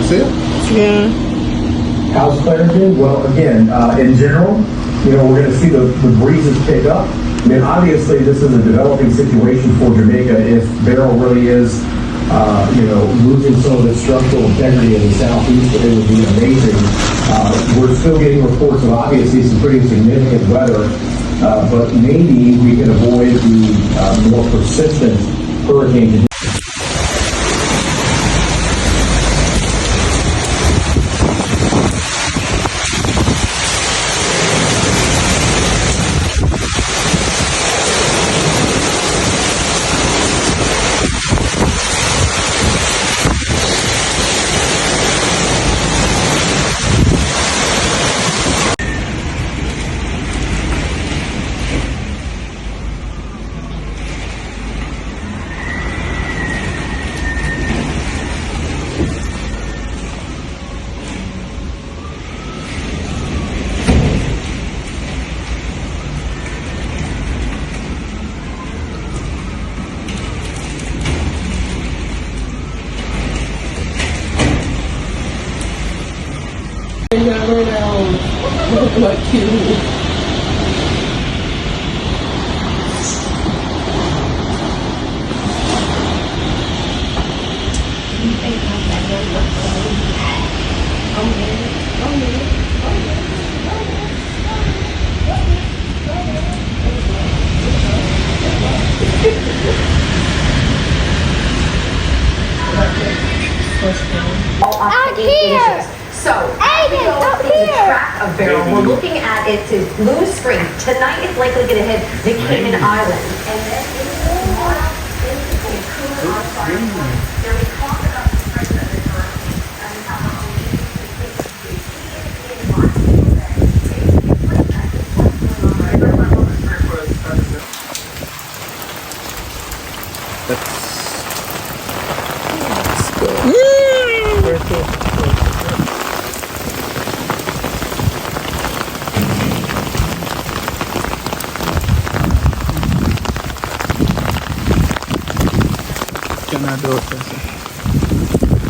see it? Yeah. How's Clarendon? Well, again, in general, we're going to see the breezes pick up. I mean, obviously, this is a developing situation for Jamaica. If Beryl really is, losing some of its structural integrity in the southeast, it would be amazing. We're still getting reports of obviously some pretty significant weather, but maybe we can avoid the more persistent hurricane conditions. Never know. Like cute. Out here! So, Up the here! track of Beryl, we're looking at it to Lewis Screen. Tonight it's likely going to hit the Cayman Islands. And then tomorrow, it's going to cool off fire. There was talk about the strength of this hurricane and how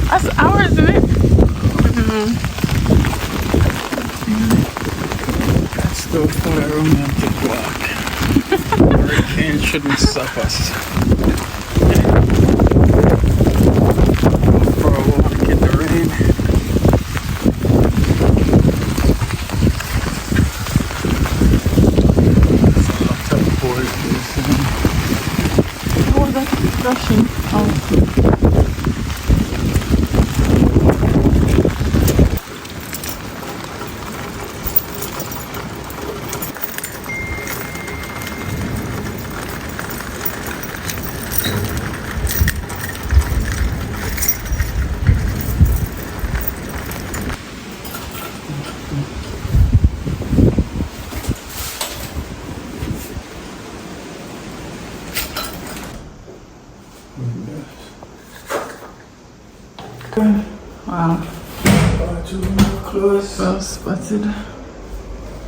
That's ours, isn't it? That's the for a romantic walk. Hurricane shouldn't stop us. For a walk in the rain. Oh, that's rushing. Oh. Wow. Well spotted.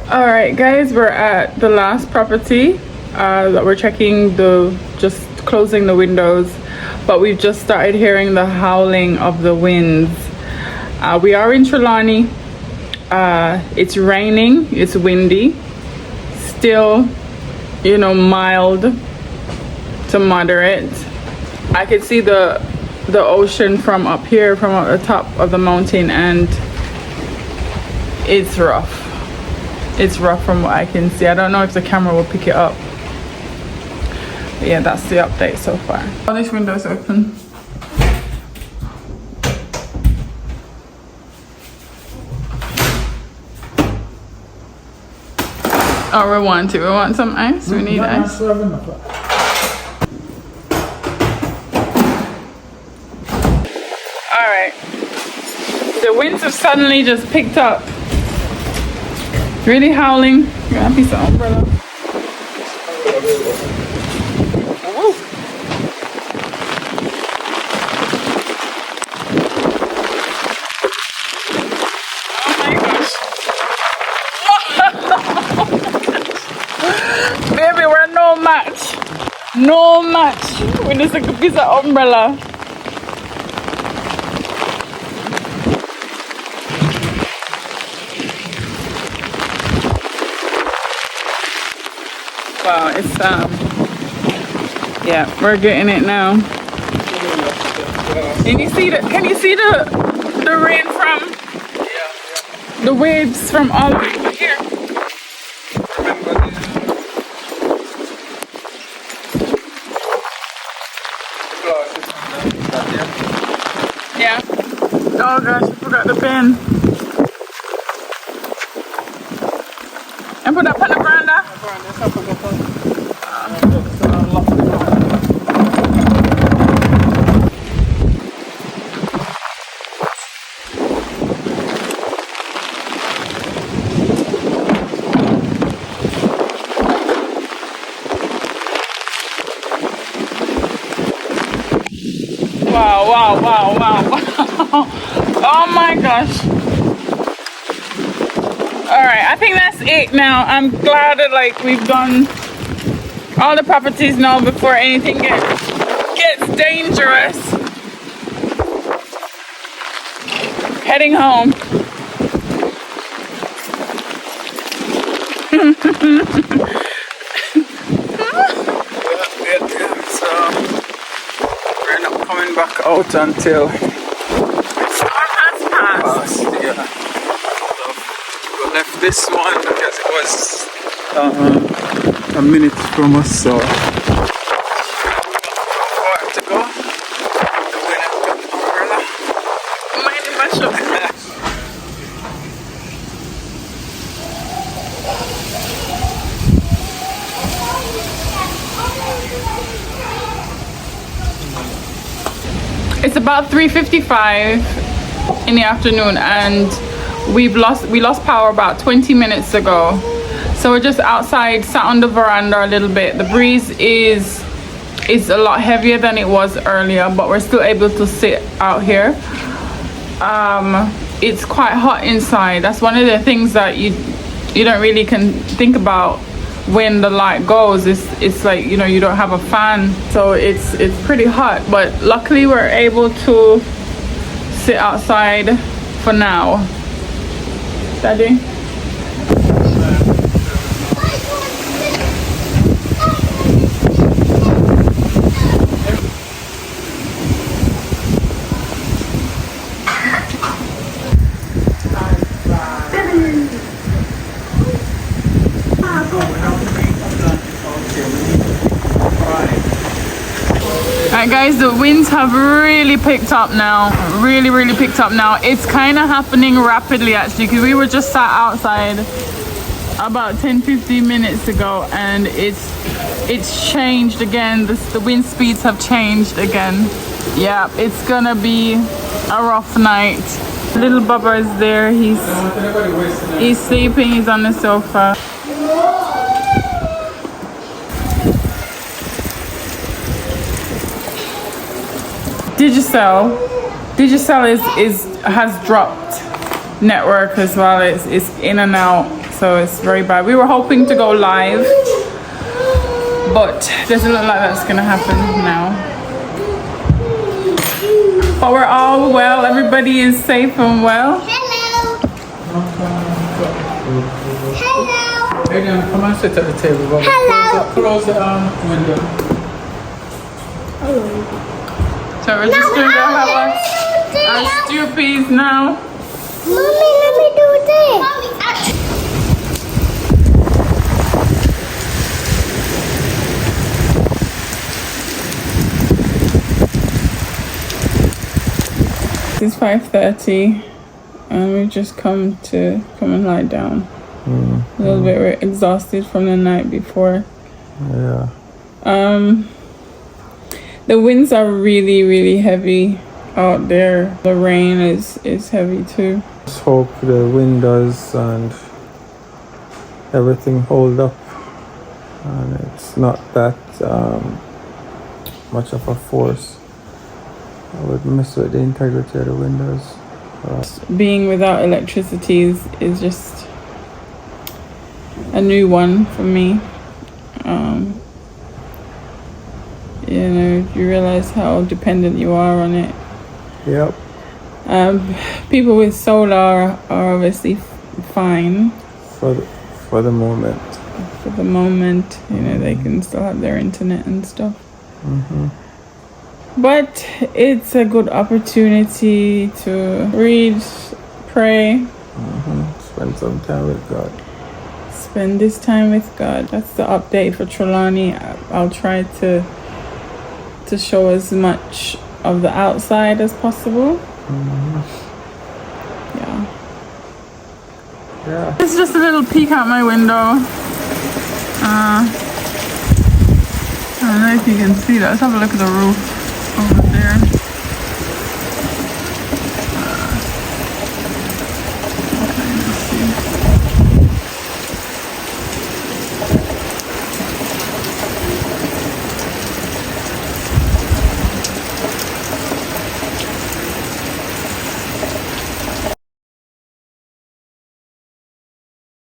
Alright guys, we're at the last property that we're checking, just closing the windows, but we've just started hearing the howling of the winds. We are in Trelawney. It's raining, it's windy, still mild to moderate. I can see the ocean from up here, from at the top of the mountain, and it's rough. It's rough from what I can see. I don't know if the camera will pick it up, but yeah, that's the update so far. All these windows open. Oh, we want some ice. We need ice. Alright, the winds have suddenly just picked up. Really howling. Got a piece of umbrella. Woo. Oh my gosh. Baby, we're no match. No match with this like a piece of umbrella. It's yeah, we're getting it now. Can you see the rain from the waves from all the way over here? Yeah. Oh gosh, I forgot the pen. And put up on the veranda. Wow. Oh my gosh. Alright, I think that's it now. I'm glad that like we've done all the properties now before anything gets dangerous. Heading home. We're not coming back out until Storm has passed. yeah. So we left this one because it was a minute from us, so far to go. The wind has got the umbrella. Mind the mash up. It's about 3:55 in the afternoon, and we lost power about 20 minutes ago. So we're just outside, sat on the veranda a little bit. The breeze is a lot heavier than it was earlier, but we're still able to sit out here. It's quite hot inside. That's one of the things that you don't really can think about when the light goes. It's like, you know, you don't have a fan, so it's pretty hot, but luckily we're able to sit outside for now. Daddy? Alright guys, the winds have really picked up now. Really picked up now. It's kind of happening rapidly actually, because we were just sat outside about 10-15 minutes ago, and it's changed again. The wind speeds have changed again. Yeah, it's gonna be a rough night. Little Bubba is there. He's sleeping. He's on the sofa. Digicel has dropped network as well. It's in and out, so it's very bad. We were hoping to go live, but doesn't look like that's gonna happen now. But we're all well. Everybody is safe and well. Hello. Hello. Adrian, come and sit at the table. Bubba. Hello. Close the window. So we're just gonna go have our stewpies now. Mommy, let me do this. It's 5:30, and we just come and lie down. A little bit. We're exhausted from the night before. Yeah. The winds are really heavy out there. The rain is heavy too. Just hope the windows and everything hold up, and it's not that much of a force. I would mess with the integrity of the windows. Being without electricity is just a new one for me. You know, you realize how dependent you are on it. Yep. People with solar are obviously fine. For the moment. for the moment, you know, they can still have their internet and stuff. But it's a good opportunity to read, pray, Spend some time with God. spend this time with God. That's the update for Trelawney. I'll try to show as much of the outside as possible. Yeah. It's just a little peek out my window. I don't know if you can see that. Let's have a look at the roof.